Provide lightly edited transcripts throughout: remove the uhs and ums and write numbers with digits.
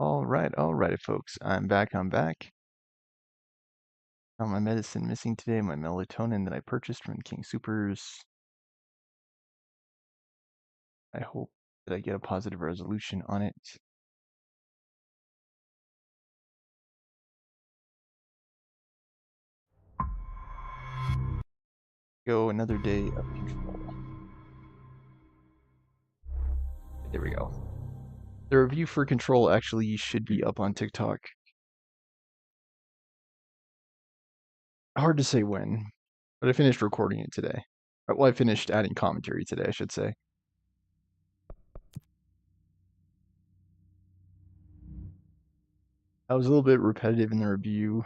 Alrighty, folks. I'm back. Found my medicine missing today, my melatonin that I purchased from King Supers. I hope that I get a positive resolution on it. Go another day of control. There we go. The review for Control actually should be up on TikTok. Hard to say when, but I finished recording it today. Well, I finished adding commentary today, I should say. I was a little bit repetitive in the review.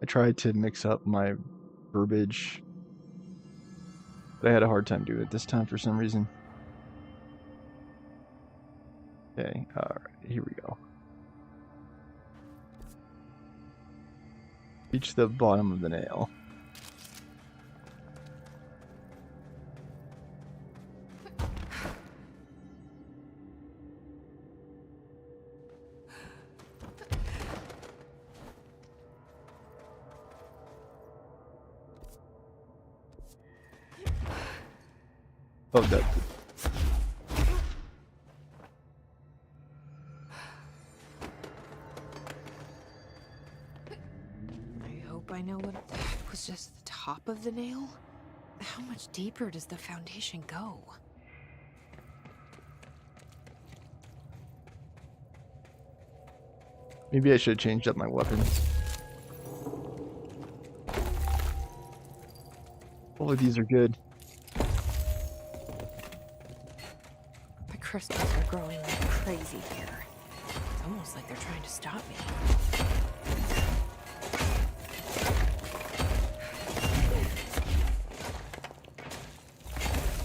I tried to mix up my verbiage, but I had a hard time doing it this time for some reason. Okay, alright, here we go. Reach the bottom of the nail. Oh, that. I hope I know what that was. Just the top of the nail? How much deeper does the foundation go? Maybe I should have changed up my weapon. All of these are good. The crystals are growing like crazy here. It's almost like they're trying to stop me.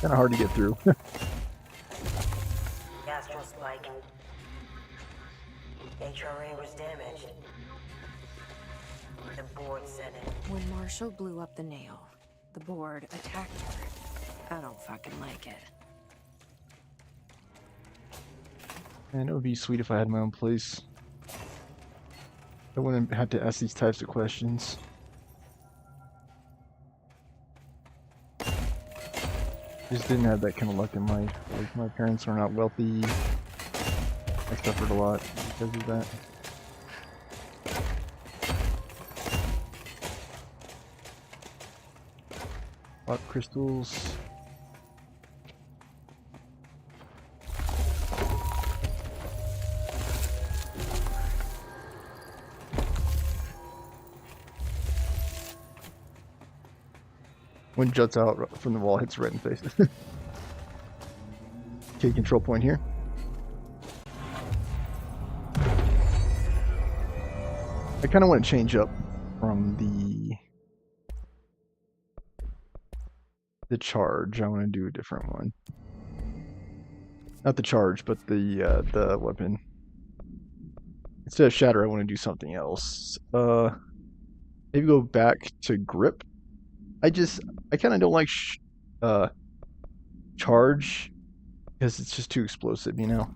Kind of hard to get through. Astral spike. HRA was damaged. The board said it. When Marshall blew up the nail, the board attacked her. I don't fucking like it. Man, it would be sweet if I had my own place. I wouldn't have to ask these types of questions. Just didn't have that kind of luck in life. Like, my parents are not wealthy. I suffered a lot because of that. Rock crystals. One juts out from the wall, hits right in the face. Okay, control point here. I kind of want to change up from the charge. I want to do a different one. Not the charge, but the weapon. Instead of shatter, I want to do something else. Maybe go back to grip. I kind of don't like charge because it's just too explosive, you know.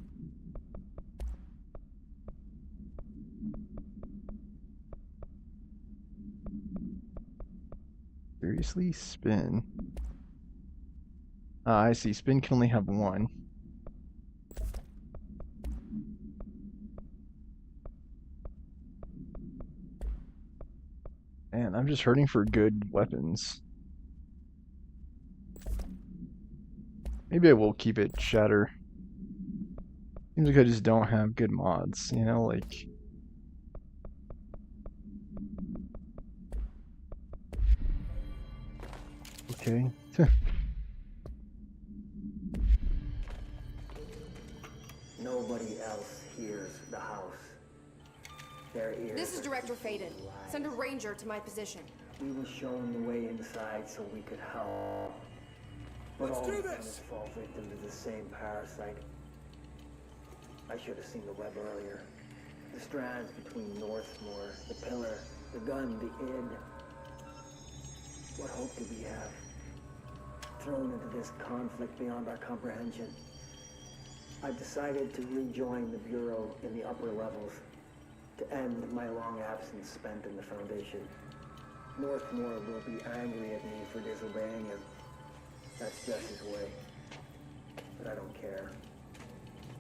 Seriously, spin. I see. Spin can only have one. Man, I'm just hurting for good weapons. Maybe I will keep it shatter. Seems like I just don't have good mods, you know, like... Okay. Nobody else hears the house. Their ears. This is Director Faden. Send a ranger to my position. We were shown the way inside so we could help. But all of them fall victim to the same parasite. I should have seen the web earlier. The strands between Northmore, the pillar, the gun, the id. What hope do we have? Thrown into this conflict beyond our comprehension. I've decided to rejoin the Bureau in the upper levels to end my long absence spent in the Foundation. Northmore will be angry at me for disobeying him. That's just his way. But I don't care.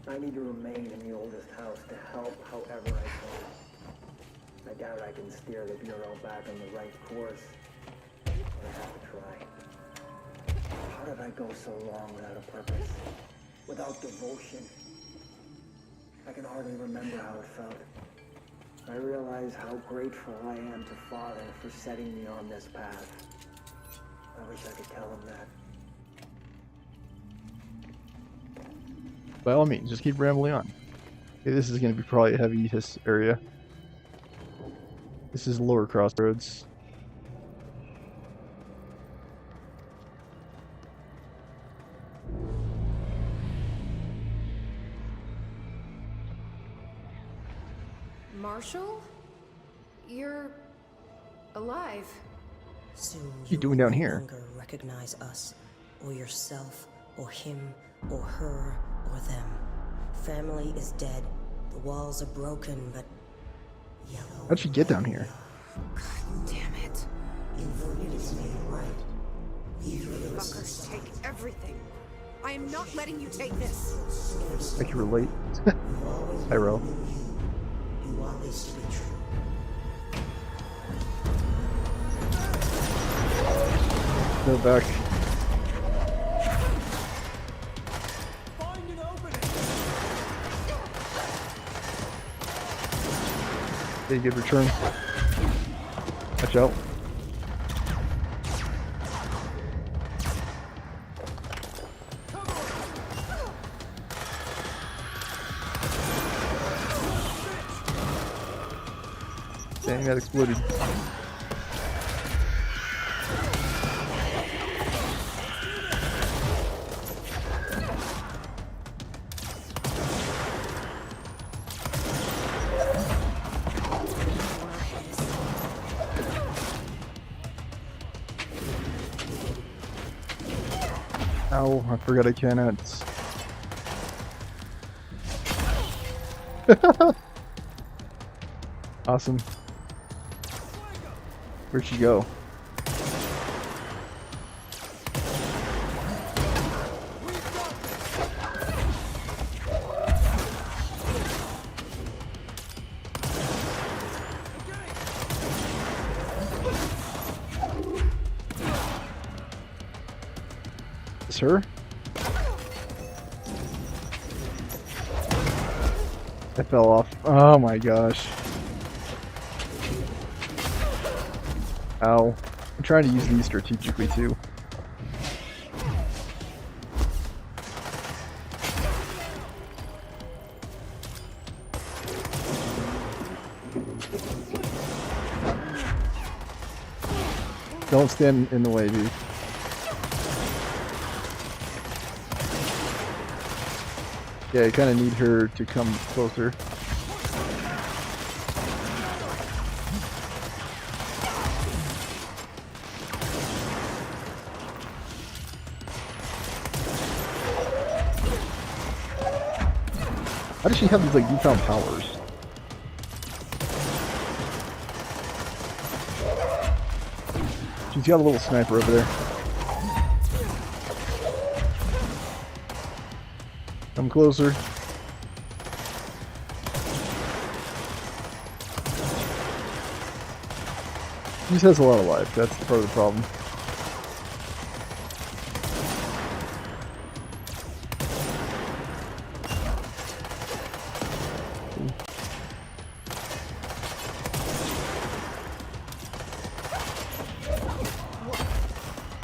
I need to remain in the oldest house to help however I can. I doubt I can steer the Bureau back on the right course, but I have to try. How did I go so long without a purpose? Without devotion? I can hardly remember how it felt. I realize how grateful I am to Father for setting me on this path. I wish I could tell him that. By all means, just keep rambling on. Okay, this is going to be probably a heavy hiss area. This is Lower Crossroads. Marshall? You're alive. Soon What you doing down no here? longer recognize us, or yourself, or him, or her, or them. Family is dead. The walls are broken, but yellow. How'd she get down here? Damn it. Inverted is made right. Fuckers take everything. I am not letting you take this. I can relate. Pyro. You want this to be true. Go back. Okay, good return. Watch out. Dang, that exploded. Ow, I forgot I cannot. Awesome. Where'd she go? Is her? I fell off. Oh my gosh. Ow. I'm trying to use these strategically too. Don't stand in the way, dude. Yeah, I kind of need her to come closer. How does she have these like newfound powers? She's got a little sniper over there. Come closer. He just has a lot of life. That's part of the problem.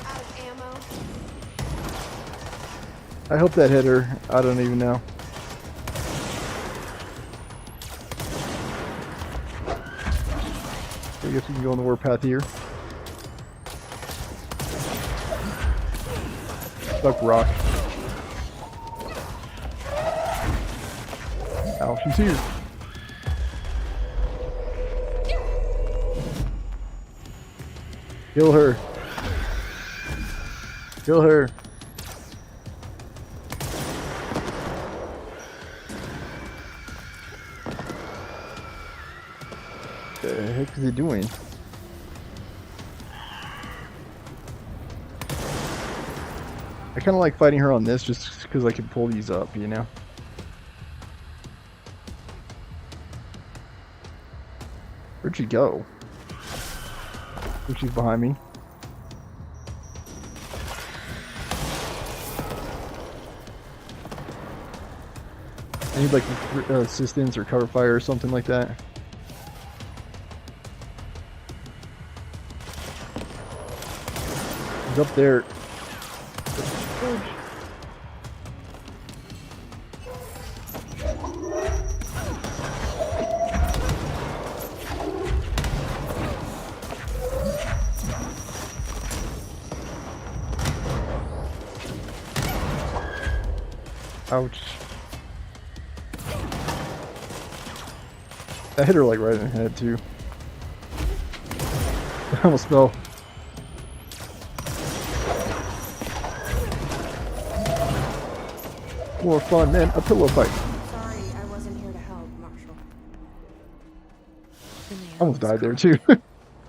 Out of ammo. I hope that hit her. I don't even know. I guess we can go on the warpath here. Stuck rock. Ow, she's here. Kill her. Kill her. heck is it doing? I kind of like fighting her on this just because I can pull these up, you know? Where'd she go? I think she's behind me. I need like assistance or cover fire or something like that. He's up there. Ouch. I hit her like right in the head too. I almost fell. More fun, man. A pillow fight. Sorry, I wasn't here to help, Marshall. The nail Almost was died there caught. too.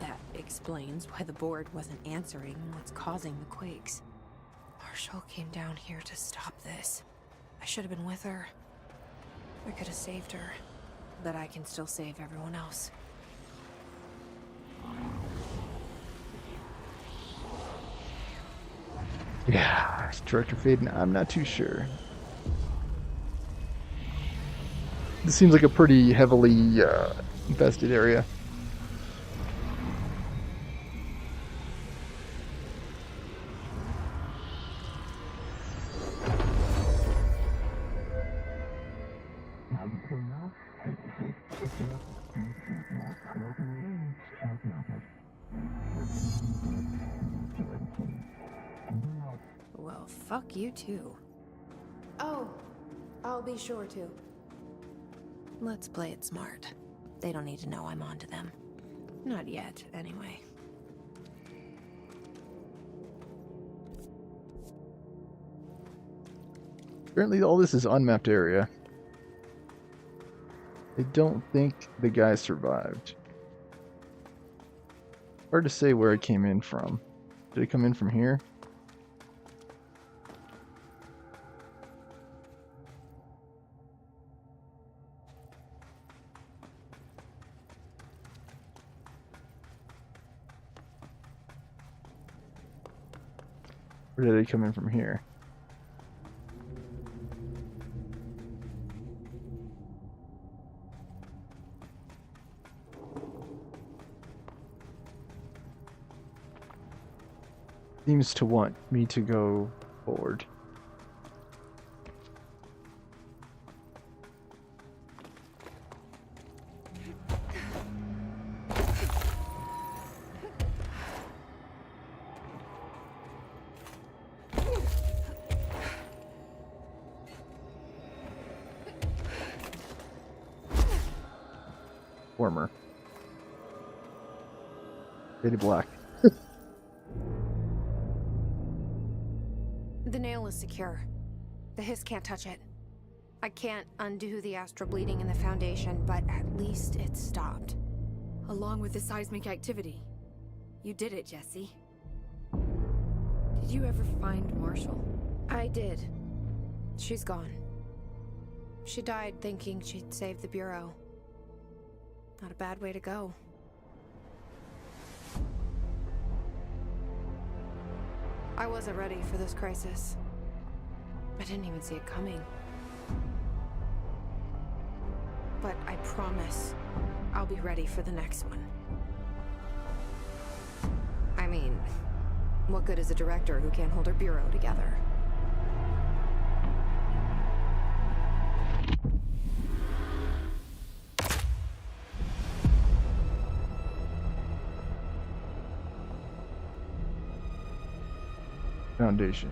That explains why the board wasn't answering what's causing the quakes. Marshall came down here to stop this. I should have been with her. I could have saved her. But I can still save everyone else. Yeah, Director Faden, I'm not too sure. This seems like a pretty heavily infested area. Well, fuck you too. Oh, I'll be sure to. Let's play it smart. They don't need to know I'm onto them. Not yet, anyway. Apparently all this is unmapped area. I don't think the guy survived. Hard to say where it came in from. Did it come in from here? Or did it come in from here? Seems to want me to go forward. Warmer. Faded black. The nail is secure. The hiss can't touch it. I can't undo the astral bleeding in the Foundation, but at least it's stopped. Along with the seismic activity. You did it, Jesse. Did you ever find Marshall? I did. She's gone. She died thinking she'd save the Bureau. Not a bad way to go. I wasn't ready for this crisis. I didn't even see it coming. But I promise I'll be ready for the next one. I mean, what good is a director who can't hold her bureau together? Foundation.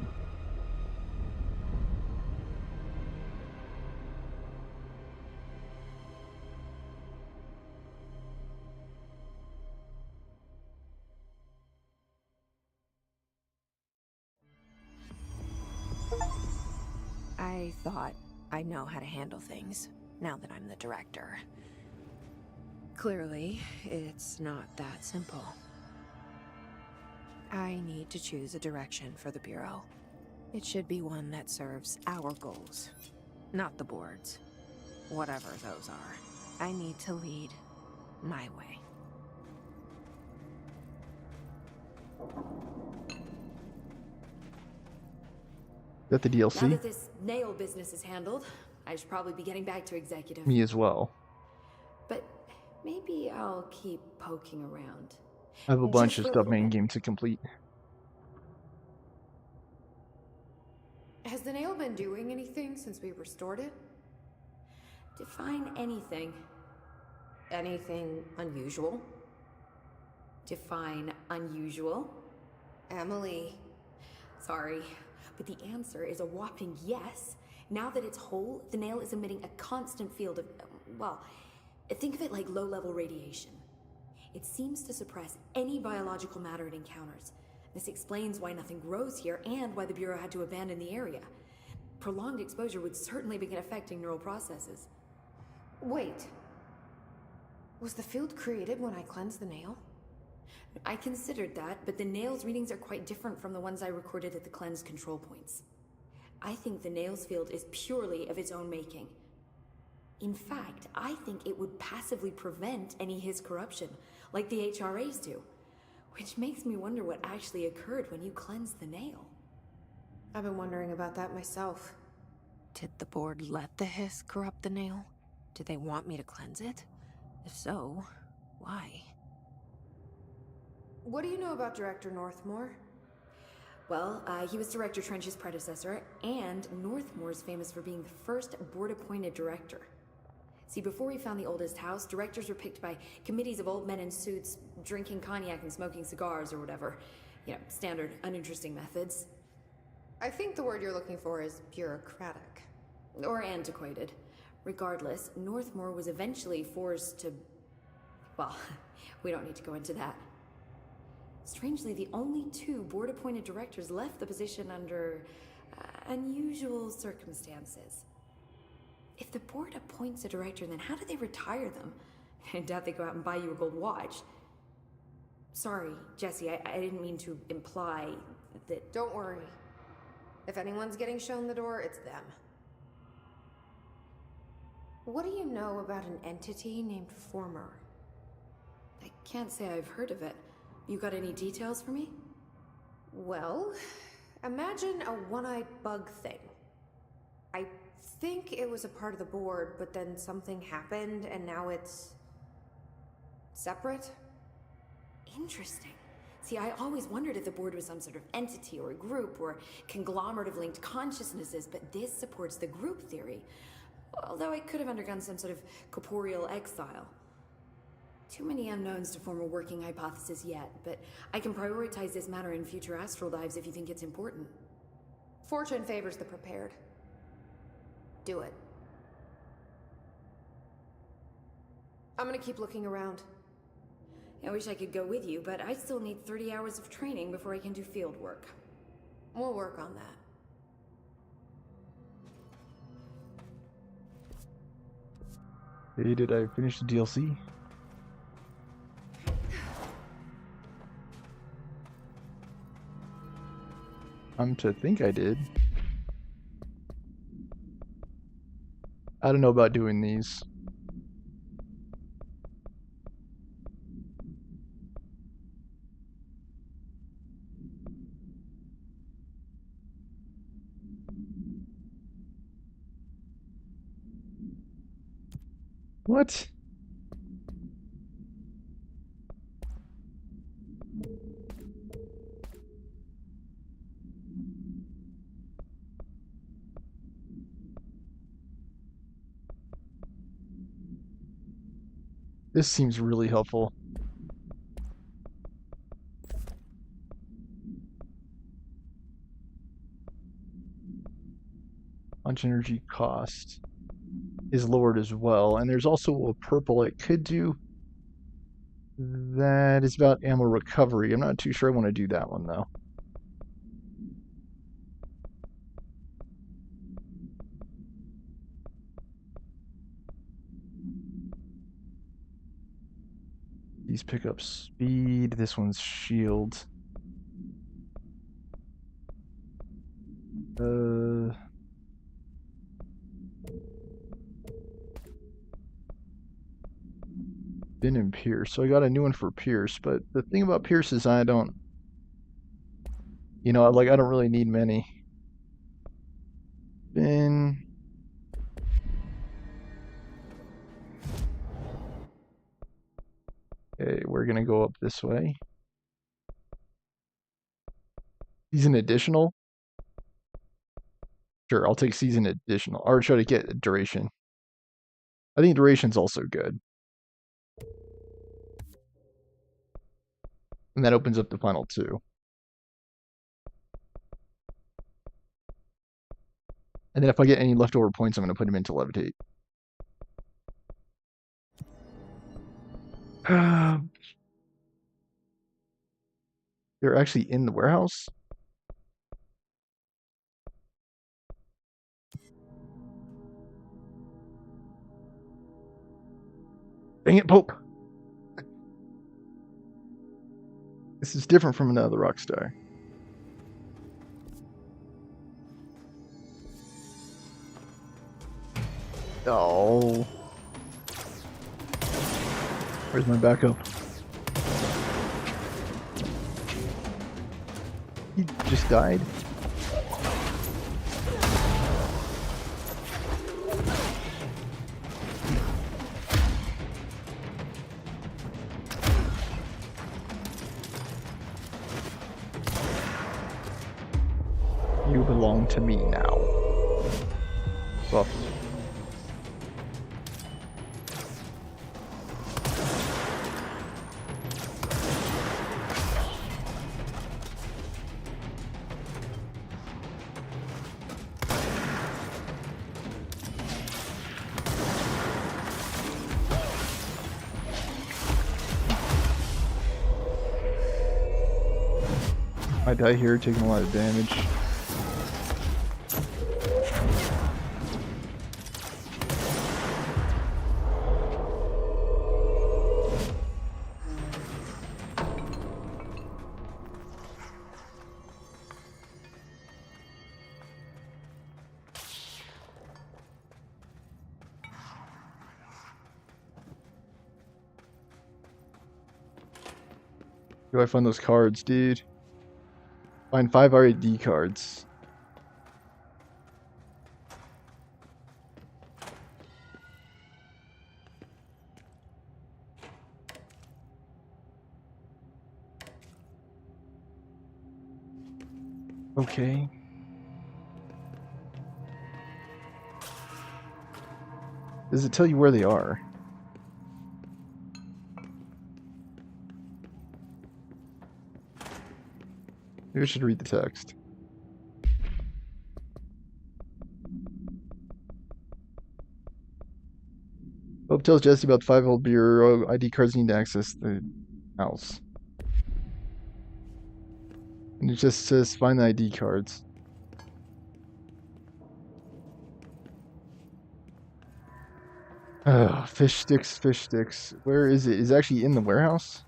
I thought I know how to handle things, now that I'm the director. Clearly, it's not that simple. I need to choose a direction for the Bureau. It should be one that serves our goals, not the board's. Whatever those are, I need to lead my way. Is that the Now DLC? that this nail business is handled, I should probably be getting back to executive. Me as well. But maybe I'll keep poking around. I have a bunch Just of for a stuff little main bit. game to complete. Has the nail been doing anything since we restored it? Define anything. Anything unusual? Define unusual. Emily. Sorry, but the answer is a whopping yes. Now that it's whole, the nail is emitting a constant field of, well, think of it like low-level radiation. It seems to suppress any biological matter it encounters. This explains why nothing grows here and why the Bureau had to abandon the area. Prolonged exposure would certainly begin affecting neural processes. Wait. Was the field created when I cleansed the nail? I considered that, but the nail's readings are quite different from the ones I recorded at the cleanse control points. I think the nail's field is purely of its own making. In fact, I think it would passively prevent any His corruption, like the HRAs do. Which makes me wonder what actually occurred when you cleansed the nail. I've been wondering about that myself. Did the board let the hiss corrupt the nail? Did they want me to cleanse it? If so, why? What do you know about Director Northmore? Well, he was Director Trench's predecessor, and Northmore's famous for being the first board-appointed director. See, before we found the oldest house, directors were picked by committees of old men in suits, drinking cognac and smoking cigars or whatever. You know, standard, uninteresting methods. I think the word you're looking for is bureaucratic. Or antiquated. Regardless, Northmore was eventually forced to... Well, we don't need to go into that. Strangely, the only two board-appointed directors left the position under unusual circumstances. If the board appoints a director, then how do they retire them? I doubt they go out and buy you a gold watch. Sorry, Jesse, I didn't mean to imply that... Don't worry. If anyone's getting shown the door, it's them. What do you know about an entity named Former? I can't say I've heard of it. You got any details for me? Well, imagine a one-eyed bug thing. I think it was a part of the board, but then something happened and now it's... separate? Interesting. See, I always wondered if the board was some sort of entity or a group or conglomerate of linked consciousnesses, but this supports the group theory. Although it could have undergone some sort of corporeal exile. Too many unknowns to form a working hypothesis yet, but I can prioritize this matter in future astral dives if you think it's important. Fortune favors the prepared. Do it. I'm gonna keep looking around. I wish I could go with you, but I still need 30 hours of training before I can do field work. We'll work on that. Hey, did I finish the DLC? I'm to think I did. I don't know about doing these. What? This seems really helpful. Launch energy cost is lowered as well, and there's also a purple it could do that is about ammo recovery. I'm not too sure I want to do that one though. These pick up speed. This one's shield. Finn and Pierce. So I got a new one for Pierce, but the thing about Pierce is I don't, you know, like I don't really need many. Finn. Okay, we're gonna go up this way. Season additional? Sure, I'll take season additional. Or should I get duration? I think duration's also good. And that opens up the final two. And then if I get any leftover points, I'm going to put them into levitate. They're actually in the warehouse? Dang it, Pope! This is different from another Rockstar. Oh. Where's my backup? He just died. You belong to me now. Buff. I die here, taking a lot of damage. Do I find those cards, dude? Find 5 RAD cards. Okay. Does it tell you where they are? Maybe I should read the text. Pope tells Jesse about the 5-old bureau ID cards need to access the house. And it just says find the ID cards. Fish sticks, fish sticks. Where is it? Is it actually in the warehouse?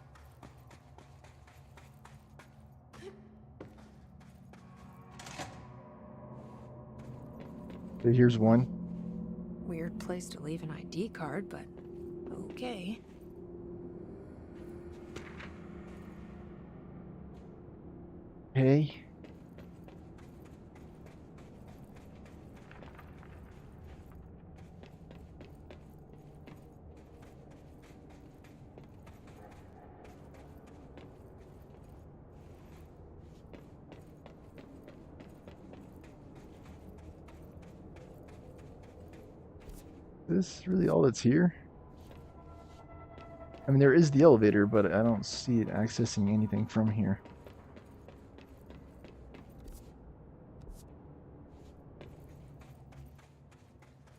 Okay, here's one. Weird place to leave an ID card, but okay. Okay. Is this really all that's here? I mean, there is the elevator, but I don't see it accessing anything from here.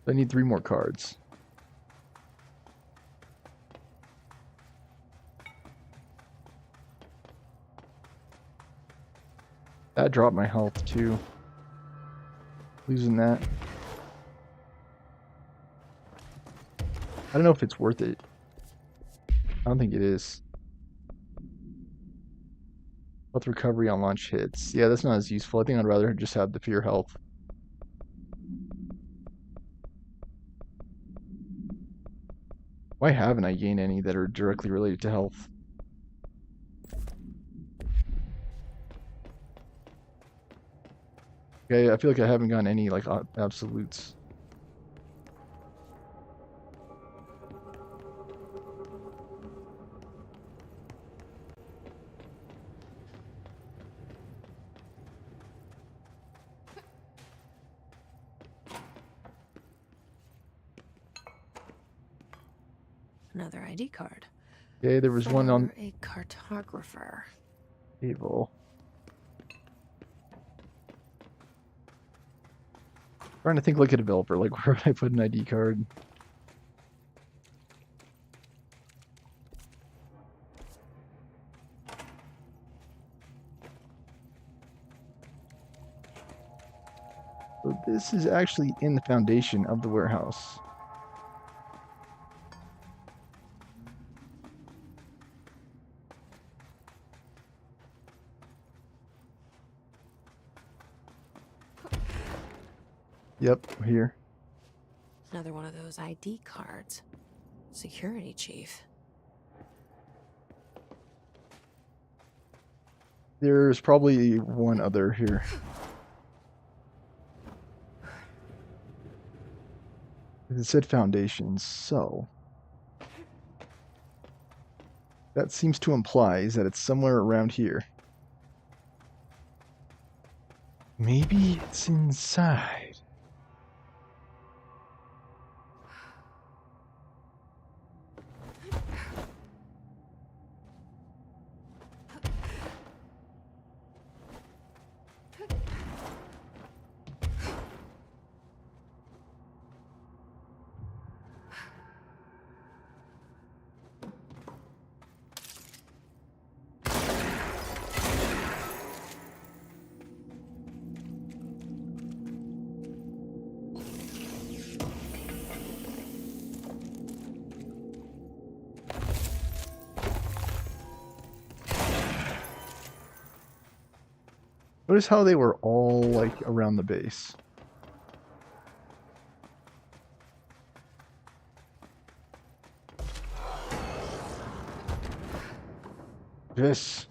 I need 3 more cards. That dropped my health too. Losing that. I don't know if it's worth it. I don't think it is. Health recovery on launch hits. Yeah, that's not as useful. I think I'd rather just have the pure health. Why haven't I gained any that are directly related to health? Okay, I feel like I haven't gotten any like absolutes. Another ID card. Okay, there was one on For a cartographer. table. Trying to think like a developer, like where would I put an ID card? So this is actually in the foundation of the warehouse. Yep, here. Another one of those ID cards. Security chief. There's probably one other here. It said foundations, so that seems to imply that it's somewhere around here. Maybe it's inside. Notice how they were all like around the base. This.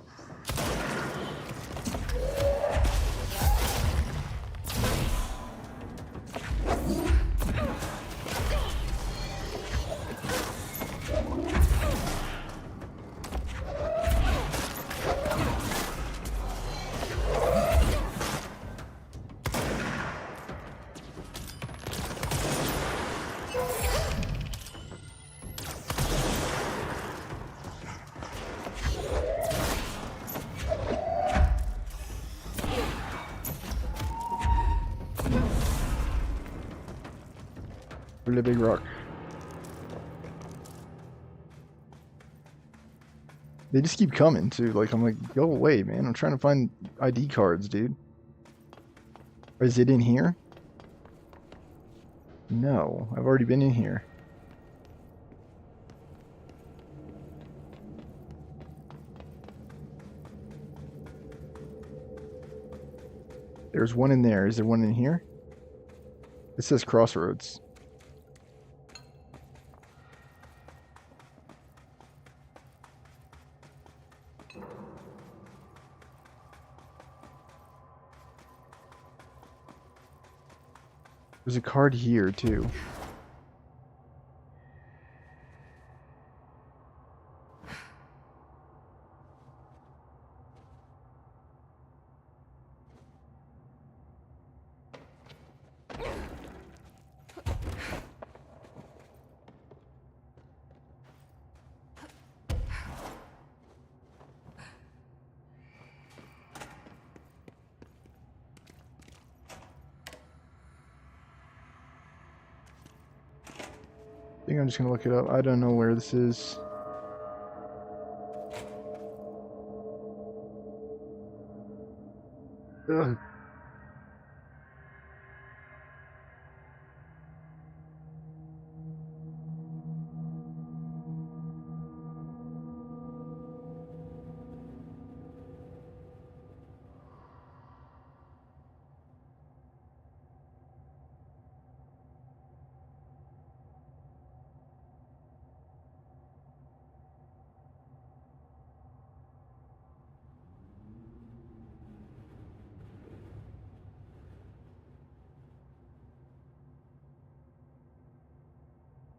Really big rock. They just keep coming too. Like I'm like, go away, man. I'm trying to find ID cards, dude. Or is it in here? No, I've already been in here. There's one in there. Is there one in here? It says Crossroads. There's a card here too. I think I'm just gonna look it up. I don't know where this is. Ugh.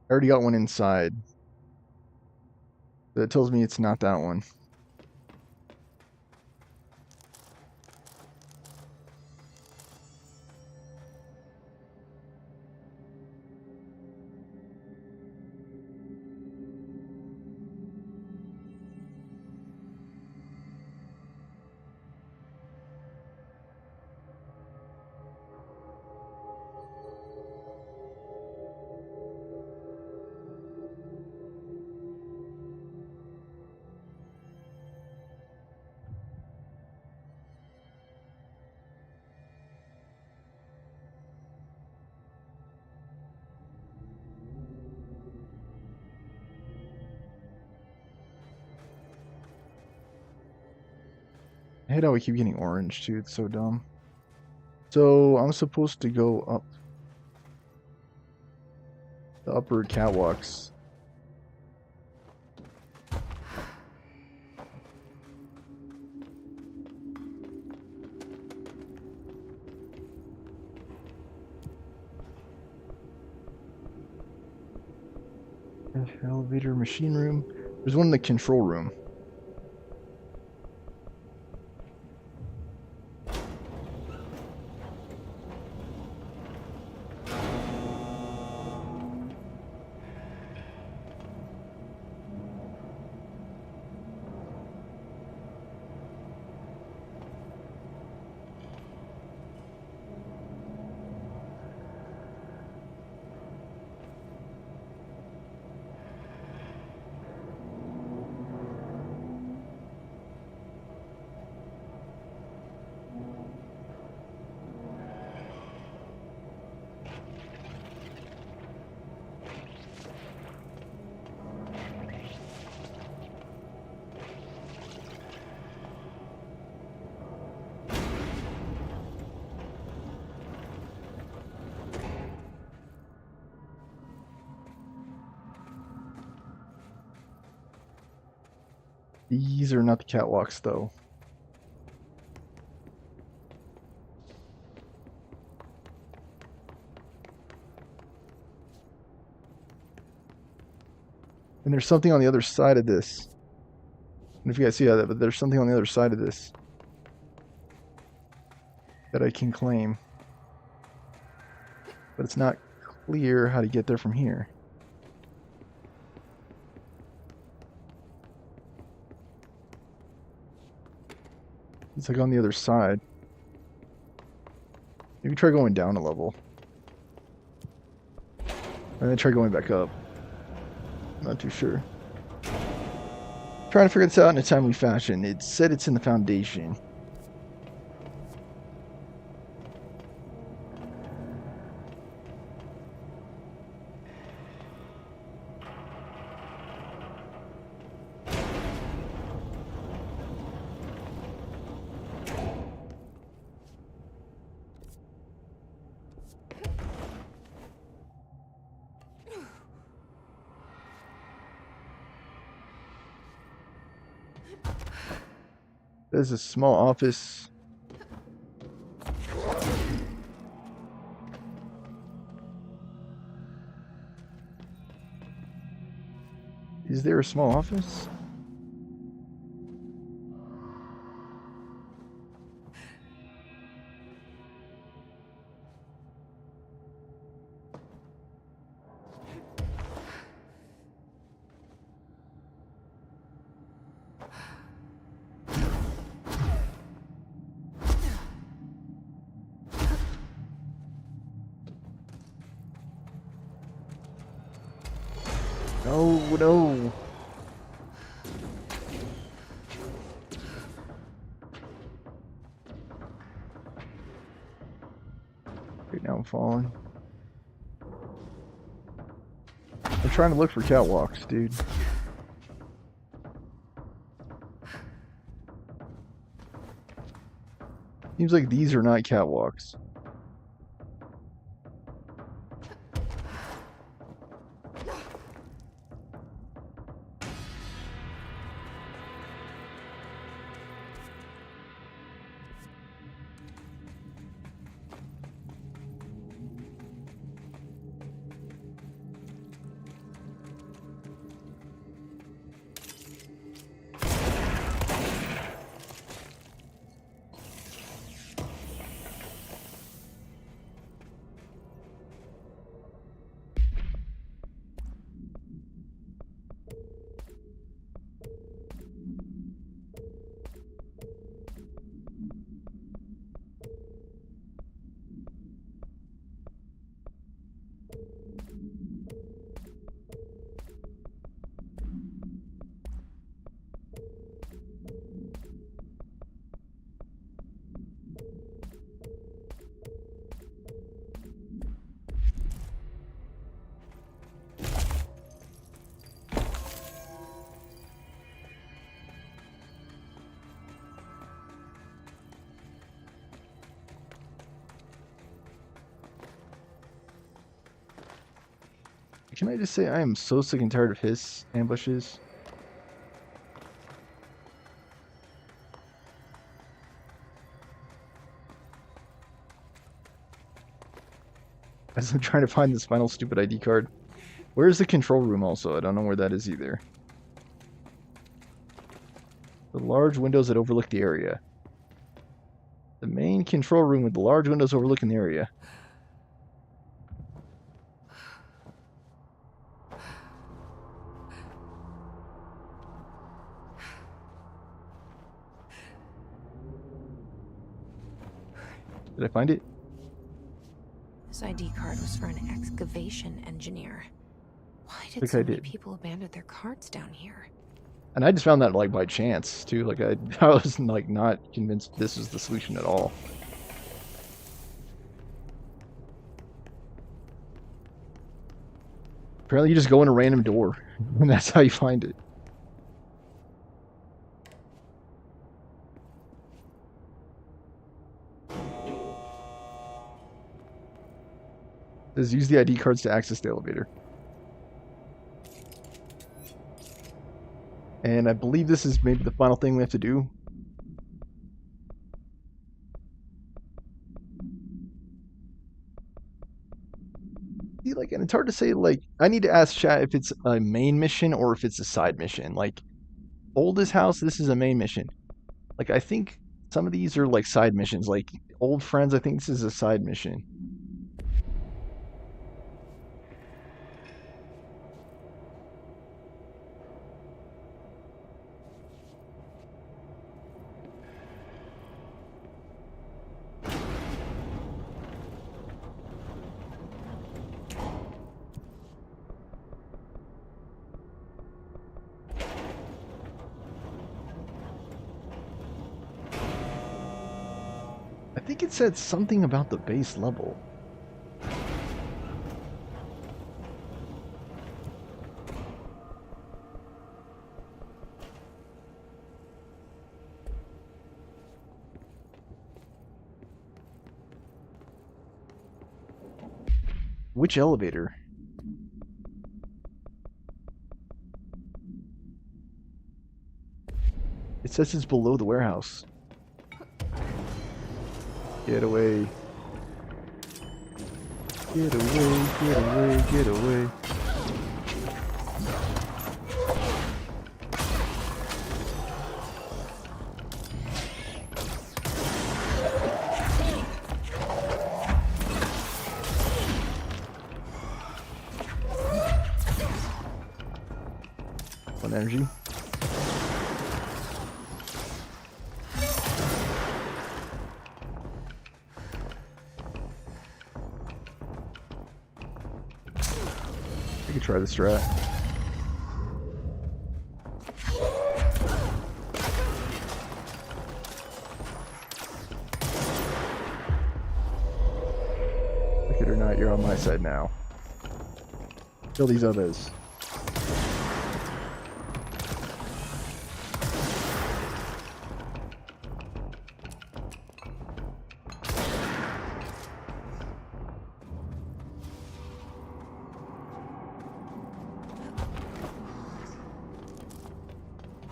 I already got one inside. That tells me it's not that one. I hate how we keep getting orange too, it's so dumb. So I'm supposed to go up the upper catwalks. Elevator, machine room. There's one in the control room. These are not the catwalks, though. And there's something on the other side of this. I don't know if you guys see that, but there's something on the other side of this that I can claim. But it's not clear how to get there from here. It's like on the other side. Maybe try going down a level. And then try going back up. Not too sure. Trying to figure this out in a timely fashion. It said it's in the foundation. There's a small office. Is there a small office? No, no. Okay, now I'm falling. I'm trying to look for catwalks, dude. Seems like these are not catwalks. Can I just say I am so sick and tired of his ambushes? As I'm trying to find this final stupid ID card. Where's the control room also? I don't know where that is either. The large windows that overlook the area. The main control room with the large windows overlooking the area. Did I find it? This ID card was for an excavation engineer. Why did Think so I many did. people abandon their cards down here? And I just found that like by chance too. Like I was like not convinced this was the solution at all. Apparently you just go in a random door and that's how you find it. It says use the ID cards to access the elevator. And I believe this is maybe the final thing we have to do. See, like, and it's hard to say, like, I need to ask chat if it's a main mission or if it's a side mission. Like, Oldest House, this is a main mission. Like, I think some of these are, like, side missions. Like, Old Friends, I think this is a side mission. I think it said something about the base level. Which elevator? It says it's below the warehouse. Get away. Get away, get away, get away. One energy. I could try this strat. Like it or not, you're on my side now. Kill these others.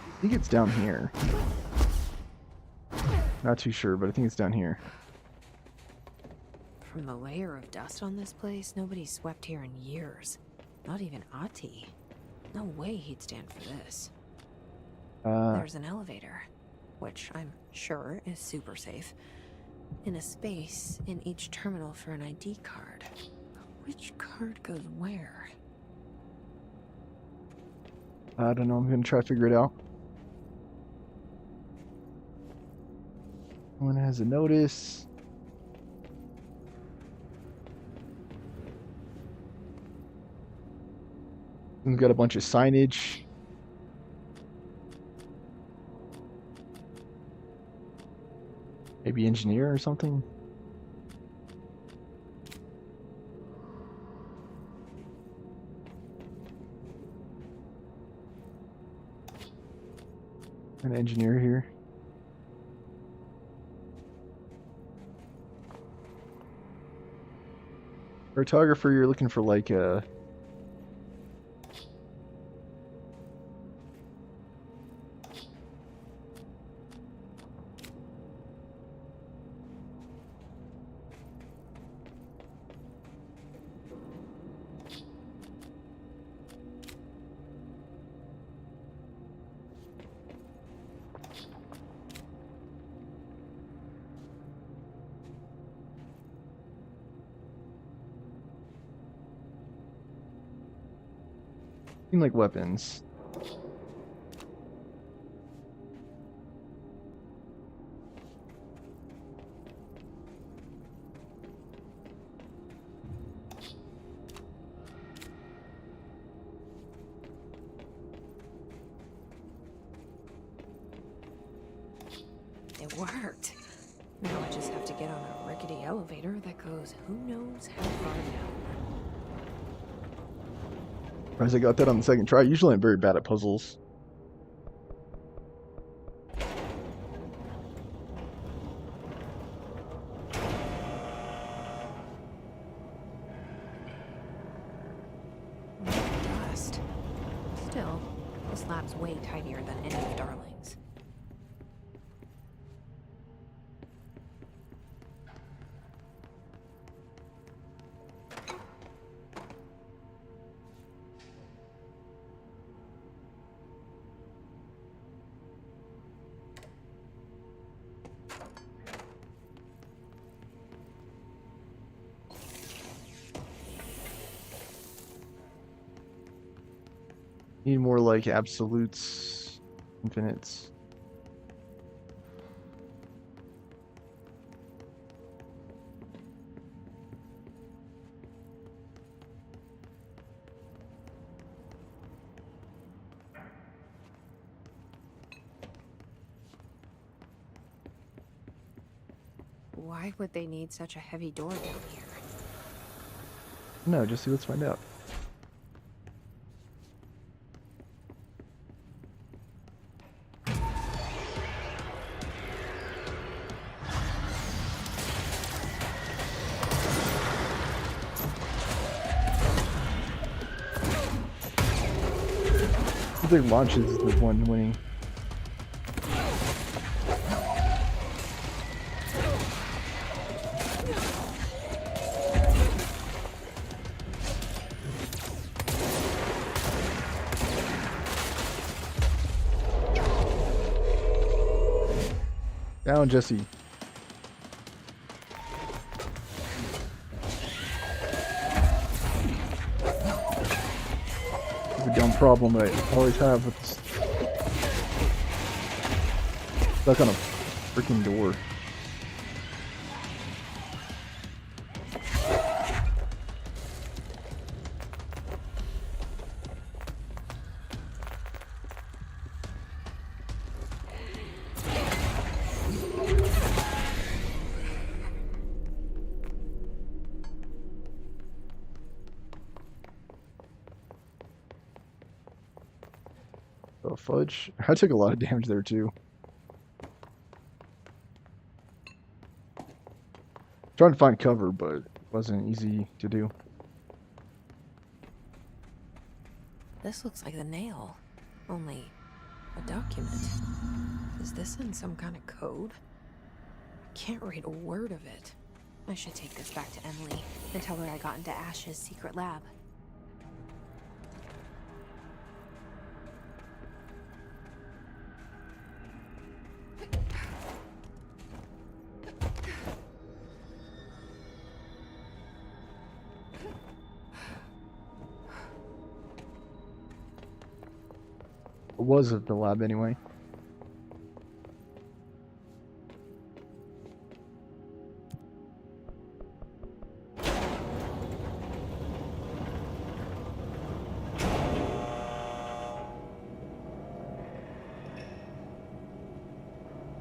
I think it's down here. Not too sure, but I think it's down here. From the layer of dust on this place, nobody's swept here in years. Not even Ahti. No way he'd stand for this. There's an elevator, which I'm sure is super safe, in a space in each terminal for an ID card. Which card goes where? I don't know, I'm gonna try to figure it out. One has a notice. We've got a bunch of signage. Maybe engineer or something? An engineer here. Cartographer, you're looking for like a Seem like weapons. It worked. Now I just have to get on a rickety elevator that goes who knows how far down. Surprised I got that on the second try. Usually I'm very bad at puzzles. Dust. Still, this lab's way tinier than any of Darling's. Need more like absolutes, infinites. Why would they need such a heavy door down here? No, just see, let's find out. I think launches is the one winning. Down, Jesse. It's a dumb problem that I always have with this. Stuck on a freaking door. Oh, fudge. I took a lot of damage there, too. Trying to find cover, but it wasn't easy to do. This looks like the nail. Only a document. Is this in some kind of code? I can't read a word of it. I should take this back to Emily and tell her I got into Ash's secret lab. It was at the lab anyway.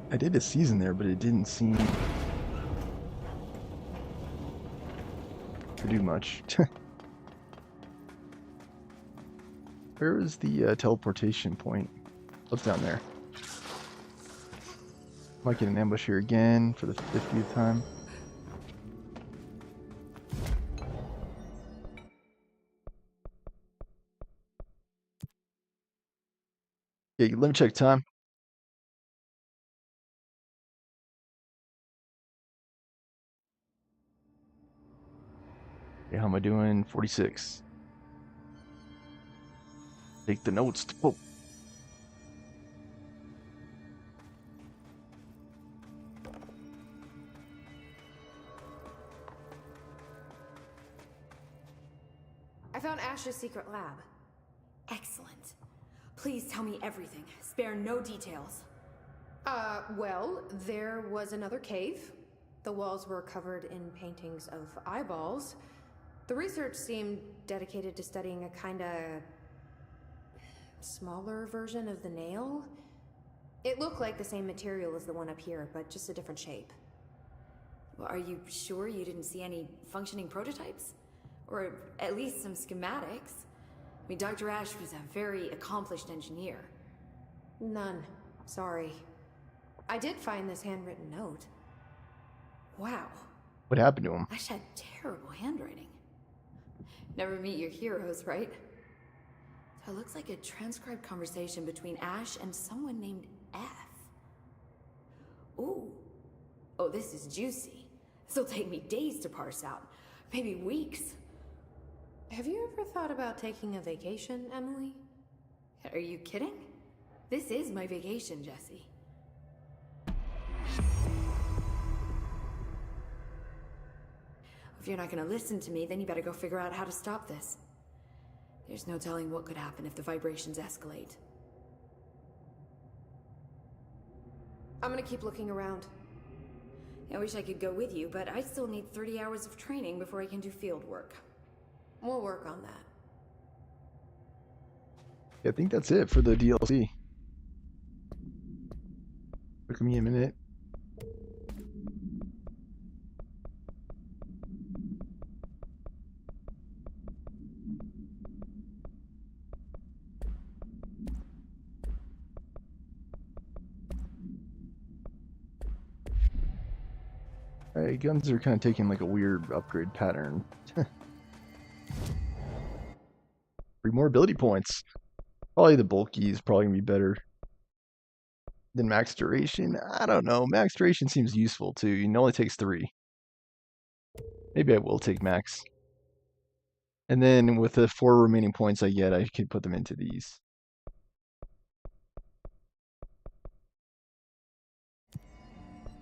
I did a season there, but it didn't seem to do much. Where is the teleportation point? What's down there? Might get an ambush here again for the 50th time. Yeah, let me check time. Okay, how am I doing? 46. Take the notes. Oh. I found Ash's secret lab. Please tell me everything. Spare no details. Well, there was another cave. The walls were covered in paintings of eyeballs. The research seemed dedicated to studying a kinda smaller version of the nail. It looked like the same material as the one up here, but just a different shape. Well, are you sure you didn't see any functioning prototypes? Or at least some schematics? I mean, Dr. Ash was a very accomplished engineer. None. Sorry. I did find this handwritten note. Wow. What happened to him? Ash had terrible handwriting. Never meet your heroes, right? So it looks like a transcribed conversation between Ash and someone named F. Ooh. Oh, this is juicy. This'll take me days to parse out. Maybe weeks. Have you ever thought about taking a vacation, Emily? Are you kidding? This is my vacation, Jesse. If you're not gonna listen to me, then you better go figure out how to stop this. There's no telling what could happen if the vibrations escalate. I'm gonna keep looking around. I wish I could go with you, but I still need 30 hours of training before I can do field work. We'll work on that. I think that's it for the DLC. Took me a minute. Alright, guns are kind of taking like a weird upgrade pattern. 3 more ability points. Probably the bulky is probably gonna be better than max duration. I don't know. Max duration seems useful too. It only takes 3. Maybe I will take max. And then with the 4 remaining points I get, I could put them into these.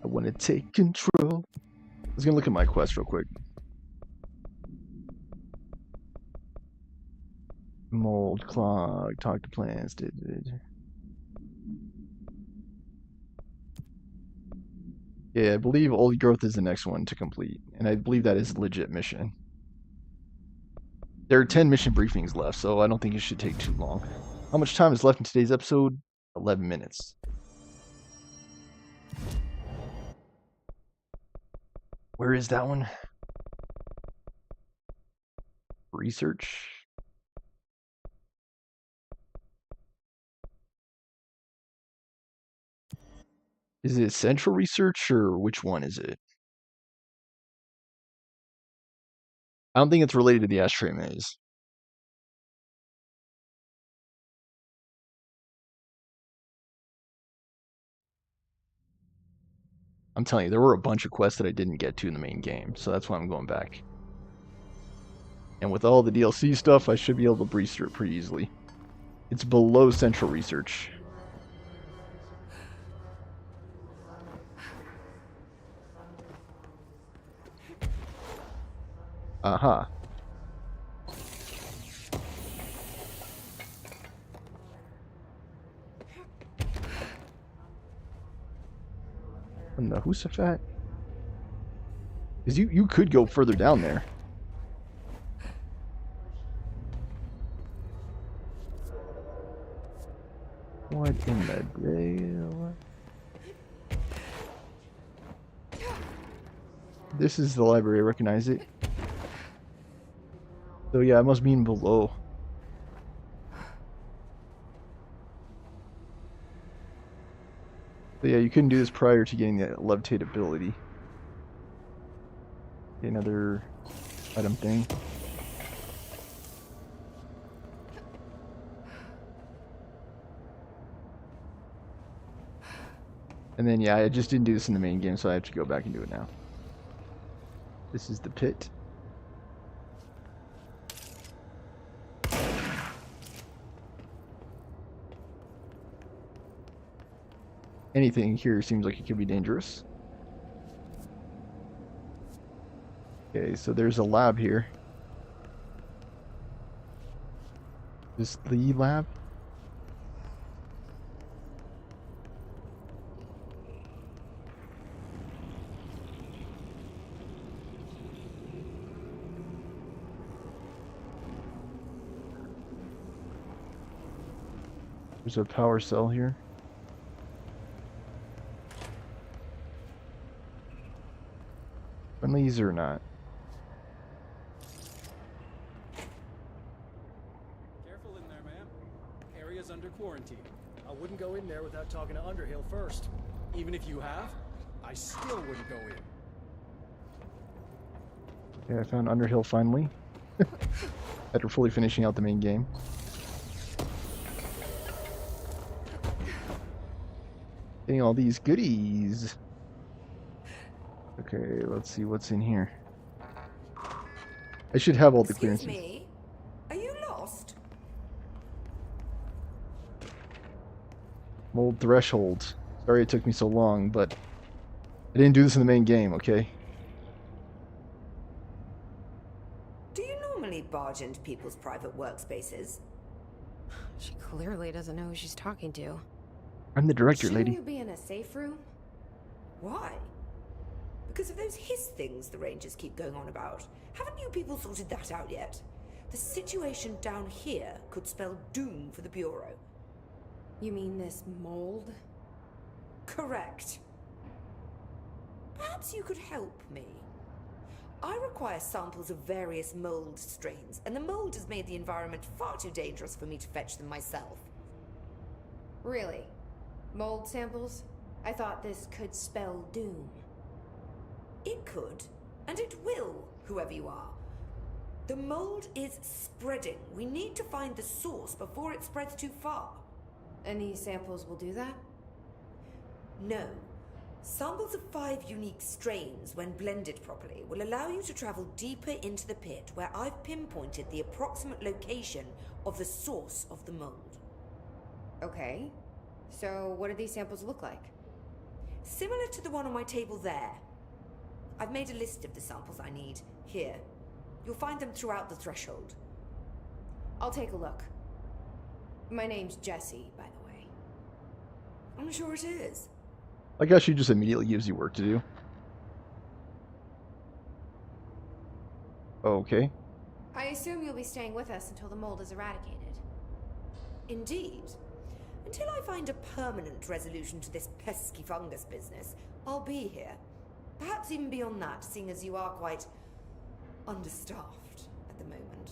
I want to take control. I was gonna look at my quest real quick. Mold, clog, talk to plants. Yeah, I believe old growth is the next one to complete, and I believe that is a legit mission. There are 10 mission briefings left, so I don't think it should take too long. How much time is left in today's episode? 11 minutes. Where is that one? Research. Is it central research or which one is it? I don't think it's related to the ashtray maze. I'm telling you, there were a bunch of quests that I didn't get to in the main game, so that's why I'm going back. And with all the DLC stuff, I should be able to breeze through it pretty easily. It's below central research. Aha. And the Husafat? Because you could go further down there. What in the deal? This is the library, I recognize it. So yeah, it must mean below. So yeah, you couldn't do this prior to getting the levitate ability. Okay, another item thing. And then yeah, I just didn't do this in the main game, so I have to go back and do it now. This is the pit. Anything here seems like it could be dangerous. Okay, so there's a lab here. Is this the lab? There's a power cell here. Friendlies or not? Careful in there, ma'am. Area's under quarantine. I wouldn't go in there without talking to Underhill first. Even if you have, I still wouldn't go in. Yeah, I found Underhill finally. After fully finishing out the main game. Getting all these goodies. Okay, let's see what's in here. I should have all the Excuse clearances. me? Are you lost? Mold threshold. Sorry it took me so long, but I didn't do this in the main game, okay? Do you normally barge into people's private workspaces? She clearly doesn't know who she's talking to. I'm the director, Shouldn't lady. you be in a safe room? Why? Because of those hiss things the Rangers keep going on about. Haven't you people sorted that out yet? The situation down here could spell doom for the Bureau. You mean this mold? Correct. Perhaps you could help me. I require samples of various mold strains, and the mold has made the environment far too dangerous for me to fetch them myself. Really? Mold samples? I thought this could spell doom. It could, and it will, whoever you are. The mold is spreading. We need to find the source before it spreads too far. And these samples will do that? No. Samples of 5 unique strains, when blended properly, will allow you to travel deeper into the pit, where I've pinpointed the approximate location of the source of the mold. Okay. So what do these samples look like? Similar to the one on my table there. I've made a list of the samples I need, here. You'll find them throughout the threshold. I'll take a look. My name's Jessie, by the way. I'm sure it is. I guess she just immediately gives you work to do. Okay. I assume you'll be staying with us until the mold is eradicated. Indeed. Until I find a permanent resolution to this pesky fungus business, I'll be here. Perhaps even beyond that, seeing as you are quite understaffed at the moment.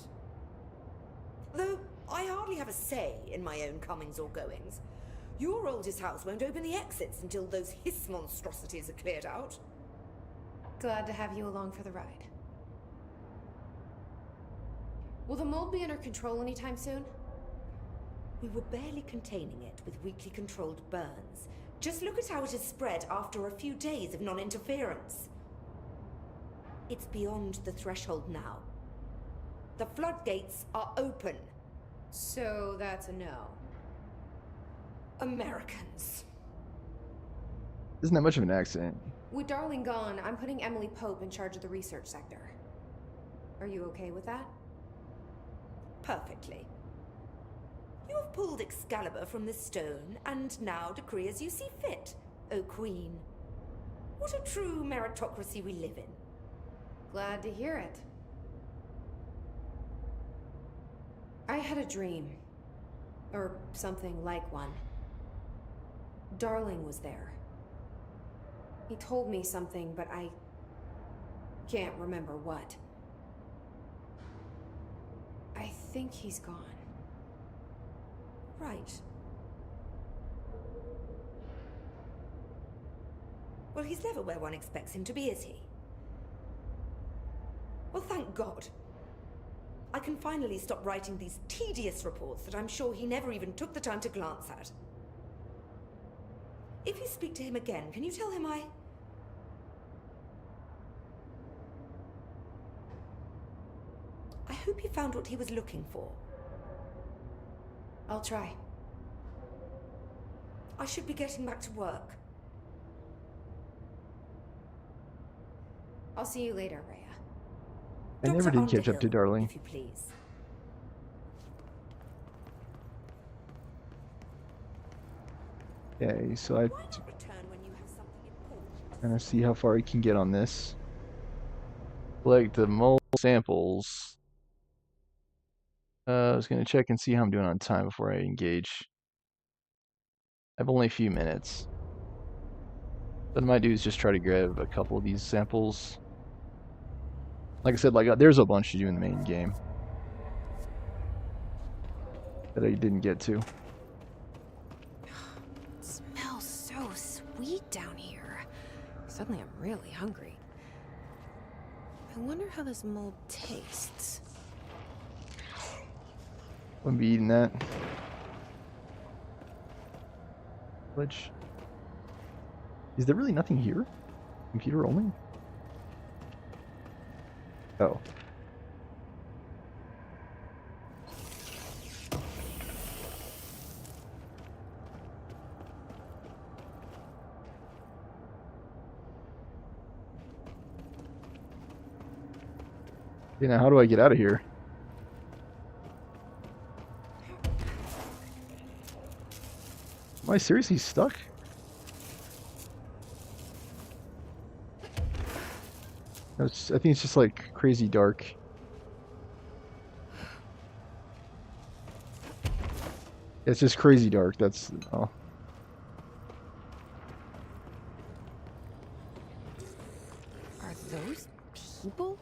Though I hardly have a say in my own comings or goings. Your oldest house won't open the exits until those hiss monstrosities are cleared out. Glad to have you along for the ride. Will the mold be under control anytime soon? We were barely containing it with weakly controlled burns. Just look at how it has spread after a few days of non-interference. It's beyond the threshold now. The floodgates are open. So that's a no. Americans. Isn't that much of an accent? With Darling gone, I'm putting Emily Pope in charge of the research sector. Are you okay with that? Perfectly. You have pulled Excalibur from the stone, and now decree as you see fit, O Queen. What a true meritocracy we live in. Glad to hear it. I had a dream. Or something like one. Darling was there. He told me something, but I can't remember what. I think he's gone. Right. Well, he's never where one expects him to be, is he? Well, thank God. I can finally stop writing these tedious reports that I'm sure he never even took the time to glance at. If you speak to him again, can you tell him I hope he found what he was looking for. I'll try. I should be getting back to work. I'll see you later, Rhea. I never Dr. did catch up to Underhill, Darling. if you please. Okay, so I Why not return when you have something important? kind of see how far I can get on this. Collect the mold samples. I was going to check and see how I'm doing on time before I engage. I have only a few minutes. What I might do is just try to grab a couple of these samples. Like I said, there's a bunch to do in the main game that I didn't get to. It smells so sweet down here. Suddenly I'm really hungry. I wonder how this mold tastes. Wouldn't be eating that. Which... Is there really nothing here? Computer only? Oh. Okay, now how do I get out of here? Am I seriously stuck? I think it's just like crazy dark. It's just crazy dark. That's oh. Are those people?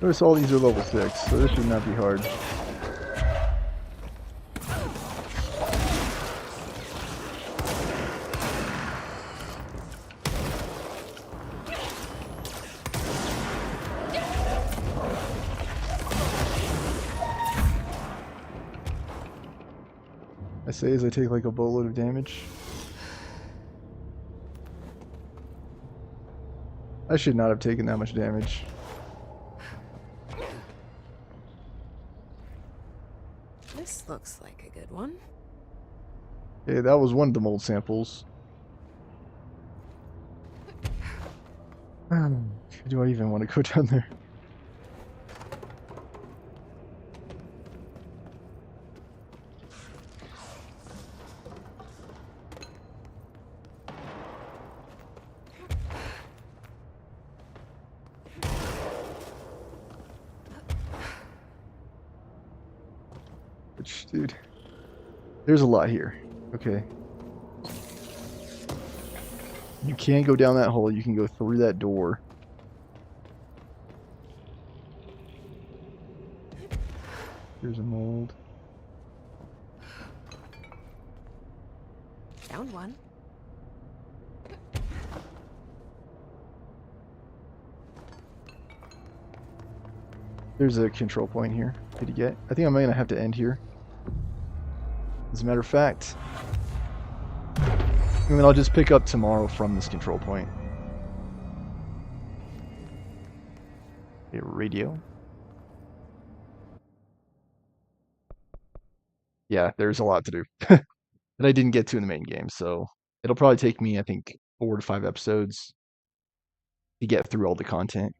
Notice all these are level 6, so this should not be hard. I say as I take like a boatload of damage. I should not have taken that much damage. This looks like a good one. Okay, that was one of the mold samples. Do I even want to go down there? Which, dude, there's a lot here. Okay. You can go down that hole. You can go through that door. There's a mold. Found one. There's a control point here. Did you get? I think I'm gonna have to end here. As a matter of fact, I mean, I'll just pick up tomorrow from this control point. A radio. Yeah, there's a lot to do that I didn't get to in the main game, so it'll probably take me, I think, 4 to 5 episodes to get through all the content.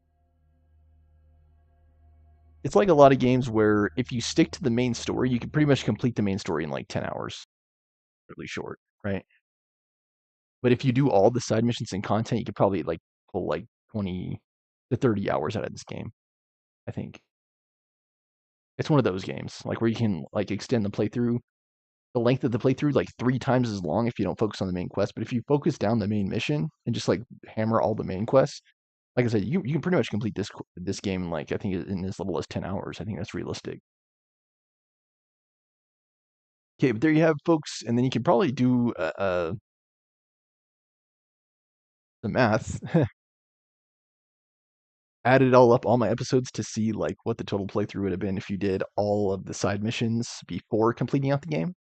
It's like a lot of games where if you stick to the main story, you can pretty much complete the main story in like 10 hours. Really short, right? But if you do all the side missions and content, you could probably like pull like 20 to 30 hours out of this game, I think. It's one of those games, like where you can like extend the playthrough, the length of the playthrough, like 3 times as long if you don't focus on the main quest. But if you focus down the main mission and just like hammer all the main quests, like I said, you can pretty much complete this game in like, I think in as little as 10 hours. I think that's realistic. Okay, but there you have, folks, and then you can probably do the math. Add it all up, all my episodes, to see like what the total playthrough would have been if you did all of the side missions before completing out the game.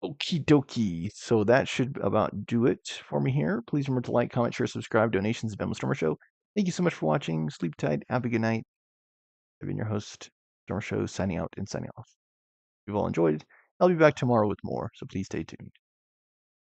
Okie dokie. So that should about do it for me here. Please remember to like, comment, share, subscribe. Donations to Ben Stormer Show. Thank you so much for watching. Sleep tight. Have a good night. I've been your host, Storm Show signing out and signing off. If you've all enjoyed, I'll be back tomorrow with more, so please stay tuned.